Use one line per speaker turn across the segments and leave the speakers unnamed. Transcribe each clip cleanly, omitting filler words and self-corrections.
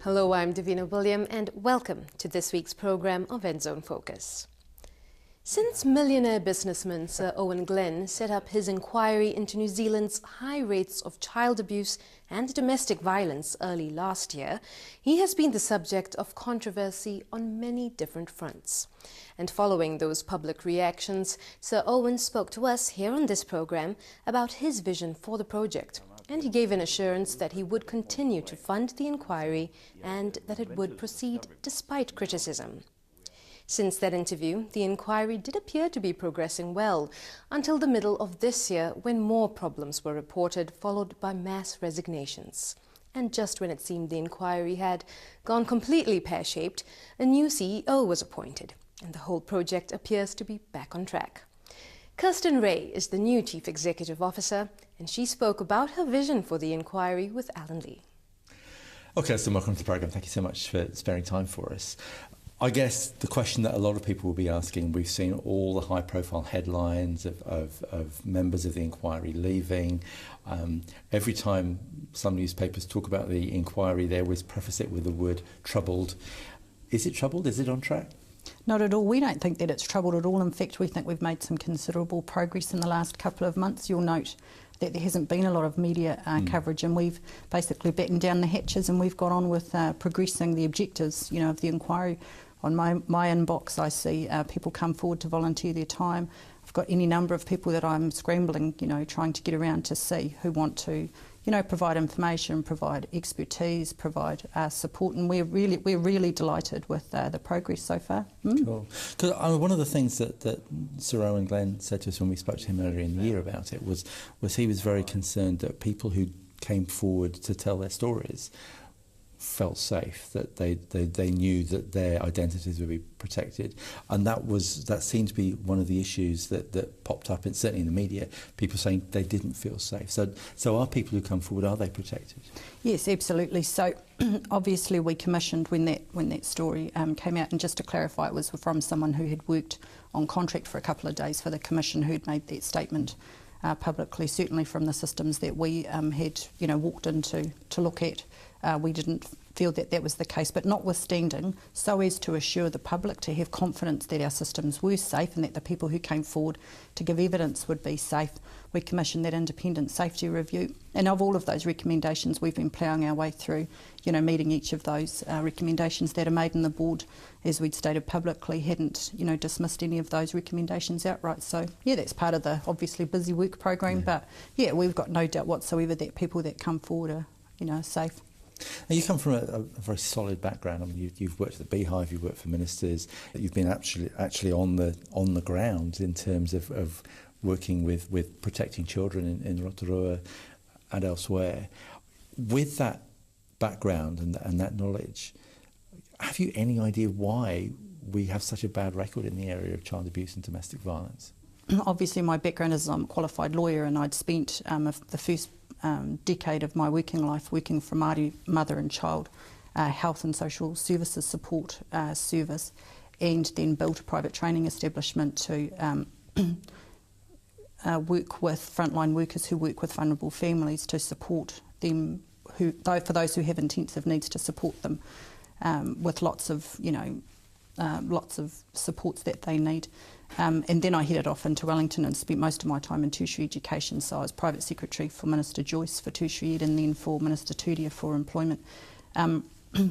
Hello, I'm Davina William and welcome to this week's programme of Nzone Focus. Since millionaire businessman Sir Owen Glenn set up his inquiry into New Zealand's high rates of child abuse and domestic violence early last year, he has been the subject of controversy on many different fronts. And following those public reactions, Sir Owen spoke to us here on this programme about his vision for the project. And he gave an assurance that he would continue to fund the inquiry and that it would proceed despite criticism. Since that interview, the inquiry did appear to be progressing well until the middle of this year when more problems were reported, followed by mass resignations. And just when it seemed the inquiry had gone completely pear-shaped, a new CEO was appointed, and the whole project appears to be back on track. Kirsten Rei is the new Chief Executive Officer, and she spoke about her vision for the inquiry with Allan Lee.
Okay, so welcome to the programme. Thank you so much for sparing time for us. I guess the question that a lot of people will be asking, we've seen all the high-profile headlines of members of the inquiry leaving. Every time some newspapers talk about the inquiry, they always preface it with the word troubled. Is it troubled? Is it on track?
Not at all. We don't think that it's troubled at all. In fact, we think we've made some considerable progress in the last couple of months. You'll note that there hasn't been a lot of media coverage, and we've basically battened down the hatches and we've got on with progressing the objectives, of the inquiry. On my inbox, I see people come forward to volunteer their time. I've got any number of people that I'm scrambling, trying to get around to see who want to, provide information, provide expertise, provide support, and we're really delighted with the progress so far.
Cool. Because one of the things that Sir Owen Glenn said to us when we spoke to him earlier in the year about it was he was very concerned that people who came forward to tell their stories felt safe, that they knew that their identities would be protected, and that seemed to be one of the issues that popped up, certainly in the media, people saying they didn't feel safe. So are people who come forward, are they protected? Yes,
absolutely. So obviously we commissioned when that story came out, and just to clarify, it was from someone who had worked on contract for a couple of days for the Commission who'd made that statement publicly. Certainly from the systems that we had walked into to look at, we didn't feel that was the case, but notwithstanding, so as to assure the public to have confidence that our systems were safe and that the people who came forward to give evidence would be safe, we commissioned that independent safety review. And of all of those recommendations, we've been ploughing our way through, meeting each of those recommendations that are made, and the board, as we'd stated publicly, hadn't, dismissed any of those recommendations outright. So, that's part of the obviously busy work program, but we've got no doubt whatsoever that people that come forward are, safe.
Now, you come from a very solid background. I mean, you've worked at the Beehive, you've worked for ministers, you've been actually on the ground in terms of working with protecting children in Rotorua and elsewhere. With that background and that knowledge, have you any idea why we have such a bad record in the area of child abuse and domestic violence?
Obviously, my background is I'm a qualified lawyer, and I'd spent the first decade of my working life working for Māori mother and child health and social services support service, and then built a private training establishment to work with frontline workers who work with vulnerable families to support them, for those who have intensive needs, to support them with lots of supports that they need. And then I headed off into Wellington and spent most of my time in tertiary education. So I was private secretary for Minister Joyce for tertiary ed, and then for Minister Tudia for employment.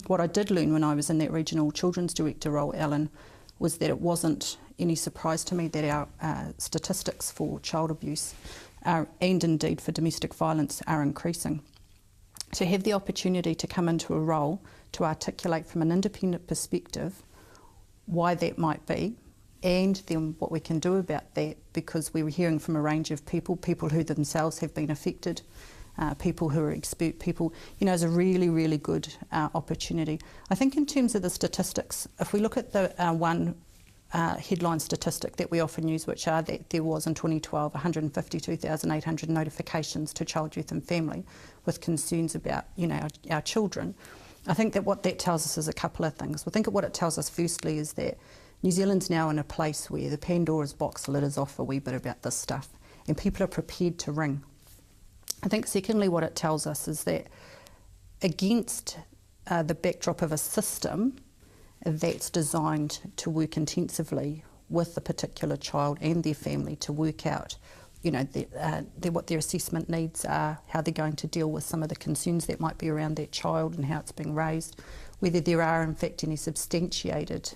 What I did learn when I was in that regional children's director role, Allan, was that it wasn't any surprise to me that our statistics for child abuse and indeed for domestic violence are increasing. To have the opportunity to come into a role to articulate from an independent perspective why that might be, and then what we can do about that, because we were hearing from a range of people who themselves have been affected, people who are expert people, is a really, really good opportunity. I think in terms of the statistics, if we look at the one headline statistic that we often use, which are that there was in 2012 152,800 notifications to Child, Youth and Family with concerns about, our children. I think that what that tells us is a couple of things. I think what it tells us firstly is that New Zealand's now in a place where the Pandora's box lid is off a wee bit about this stuff, and people are prepared to ring. I think secondly what it tells us is that against the backdrop of a system that's designed to work intensively with the particular child and their family to work out, you know, what their assessment needs are, how they're going to deal with some of the concerns that might be around that child and how it's being raised, whether there are in fact any substantiated,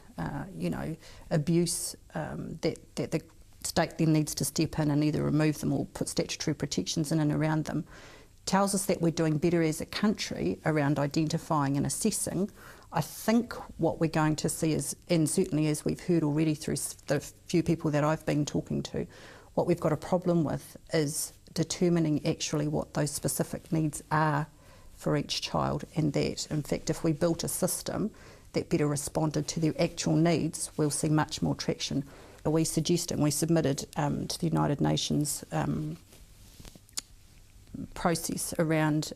abuse that the state then needs to step in and either remove them or put statutory protections in and around them, tells us that we're doing better as a country around identifying and assessing. I think what we're going to see is, and certainly as we've heard already through the few people that I've been talking to, what we've got a problem with is determining actually what those specific needs are for each child, and that in fact if we built a system that better responded to their actual needs, we'll see much more traction. We suggest, and we submitted to the United Nations process around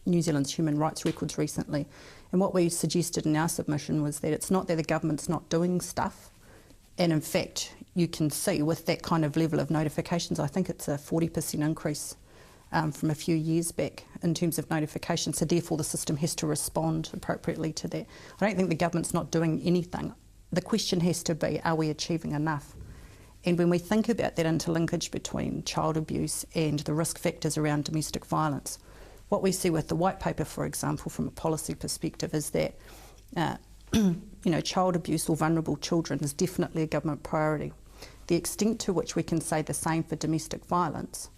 New Zealand's human rights records recently, and what we suggested in our submission was that it's not that the government's not doing stuff, and in fact you can see with that kind of level of notifications, I think it's a 40% increase from a few years back in terms of notifications, so therefore the system has to respond appropriately to that. I don't think the government's not doing anything. The question has to be, are we achieving enough? And when we think about that interlinkage between child abuse and the risk factors around domestic violence, what we see with the white paper, for example, from a policy perspective, is that child abuse or vulnerable children is definitely a government priority. The extent to which we can say the same for domestic violence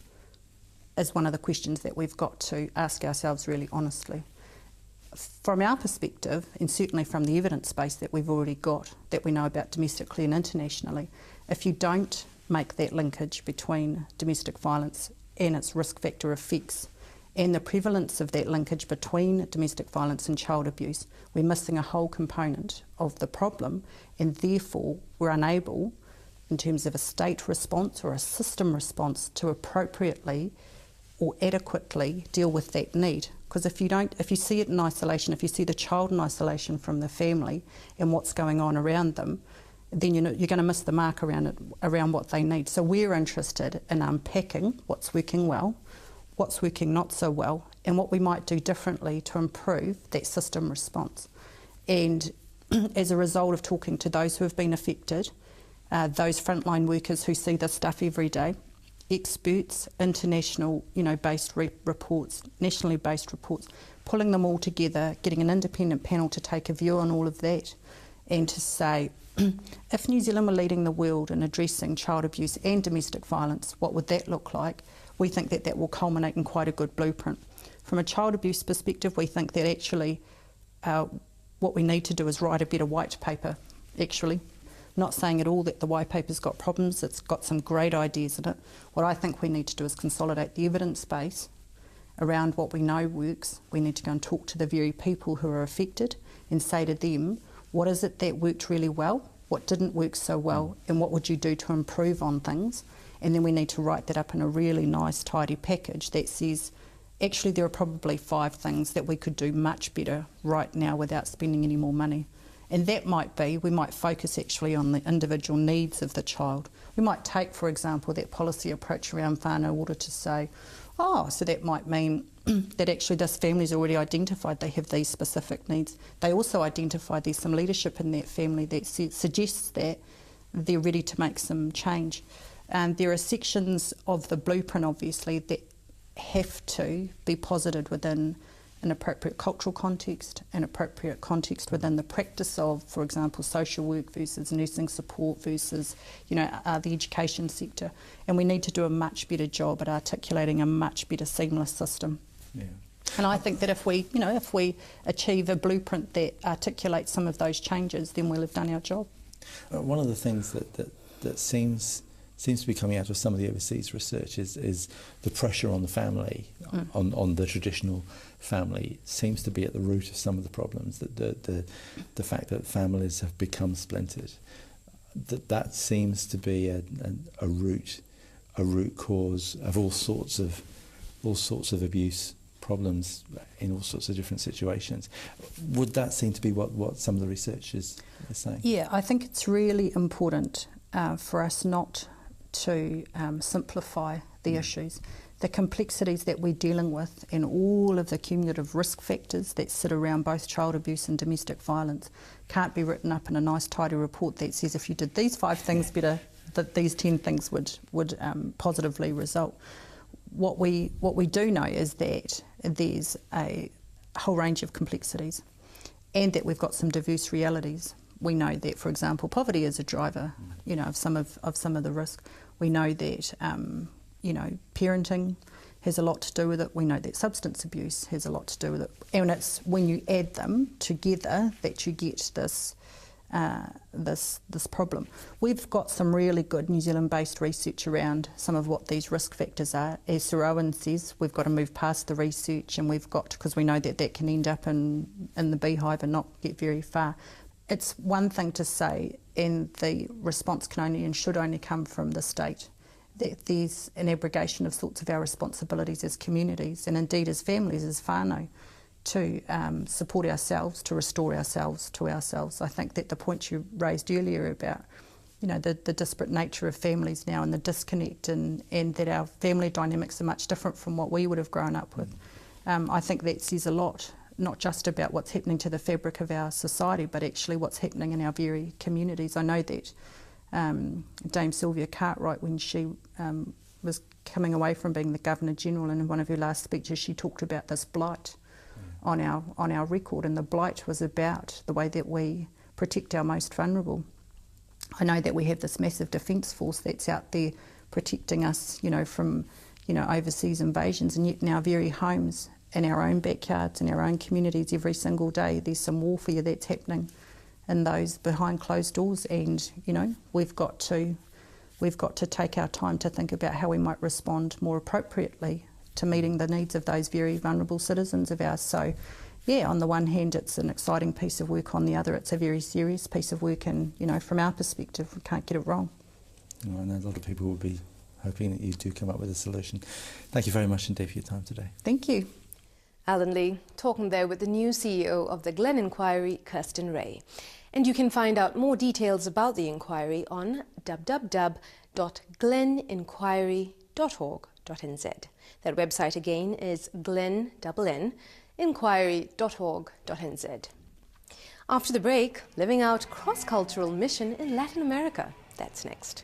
is one of the questions that we've got to ask ourselves really honestly. From our perspective, and certainly from the evidence base that we've already got, that we know about domestically and internationally, if you don't make that linkage between domestic violence and its risk factor effects and the prevalence of that linkage between domestic violence and child abuse, we're missing a whole component of the problem, and therefore we're unable, in terms of a state response or a system response, to appropriately or adequately deal with that need. Because if you see it in isolation, if you see the child in isolation from the family and what's going on around them, then you're going to miss the mark around what they need. So we're interested in unpacking what's working well, what's working not so well, and what we might do differently to improve that system response. And as a result of talking to those who have been affected, those frontline workers who see this stuff every day, experts, international, based reports, nationally based reports, pulling them all together, getting an independent panel to take a view on all of that, and to say, if New Zealand were leading the world in addressing child abuse and domestic violence, what would that look like? We think that that will culminate in quite a good blueprint. From a child abuse perspective, we think that actually what we need to do is write a better white paper, actually. Not saying at all that the white paper's got problems, it's got some great ideas in it. What I think we need to do is consolidate the evidence base around what we know works. We need to go and talk to the very people who are affected and say to them, what is it that worked really well, what didn't work so well, and what would you do to improve on things? And then we need to write that up in a really nice, tidy package that says, actually there are probably 5 things that we could do much better right now without spending any more money. And that might be, we might focus actually on the individual needs of the child. We might take, for example, that policy approach around whānau order to say, so that might mean that actually this family's already identified they have these specific needs. They also identify there's some leadership in that family that suggests that they're ready to make some change. And there are sections of the blueprint, obviously, that have to be posited within an appropriate cultural context, an appropriate context within the practice of, for example, social work versus nursing support versus, the education sector. And we need to do a much better job at articulating a much better seamless system.
Yeah.
And I think that if we achieve a blueprint that articulates some of those changes, then we'll have done our job.
One of the things that seems to be coming out of some of the overseas research is the pressure on the family, on the traditional family, seems to be at the root of some of the problems. That the fact that families have become splintered, that seems to be a root cause of all sorts of abuse problems in all sorts of different situations. Would that seem to be what some of the research is saying?
Yeah, I think it's really important for us not to simplify the issues. The complexities that we're dealing with and all of the cumulative risk factors that sit around both child abuse and domestic violence can't be written up in a nice tidy report that says if you did these 5 things better, that these 10 things would positively result. What we do know is that there's a whole range of complexities and that we've got some diverse realities. We know that, for example, poverty is a driver, of some of the risk. We know that parenting has a lot to do with it. We know that substance abuse has a lot to do with it. And it's when you add them together that you get this problem. We've got some really good New Zealand-based research around some of what these risk factors are. As Sir Owen says, we've got to move past the research, and we've got to, because we know that can end up in the beehive and not get very far. It's one thing to say, and the response can only and should only come from the state, that there's an abrogation of sorts of our responsibilities as communities and indeed as families, as whānau, to support ourselves, to restore ourselves to ourselves. I think that the point you raised earlier about the disparate nature of families now and the disconnect and that our family dynamics are much different from what we would have grown up with. I think that says a lot, not just about what's happening to the fabric of our society, but actually what's happening in our very communities. I know that Dame Sylvia Cartwright, when she was coming away from being the Governor-General, and in one of her last speeches she talked about this blight on our record, and the blight was about the way that we protect our most vulnerable. I know that we have this massive defence force that's out there protecting us, from overseas invasions, and yet in our very homes, in our own backyards, in our own communities, every single day there's some warfare that's happening in those behind closed doors, and we've got to take our time to think about how we might respond more appropriately to meeting the needs of those very vulnerable citizens of ours. So, yeah, on the one hand it's an exciting piece of work, on the other it's a very serious piece of work, and from our perspective we can't get it wrong.
I know a lot of people will be hoping that you do come up with a solution. Thank you very much indeed for your time today.
Thank you.
Allan Lee talking there with the new CEO of the Glenn Inquiry, Kirsten Rei. And you can find out more details about the inquiry on www.glenninquiry.org.nz. That website again is glenninquiry.org.nz. After the break, living out cross-cultural mission in Latin America. That's next.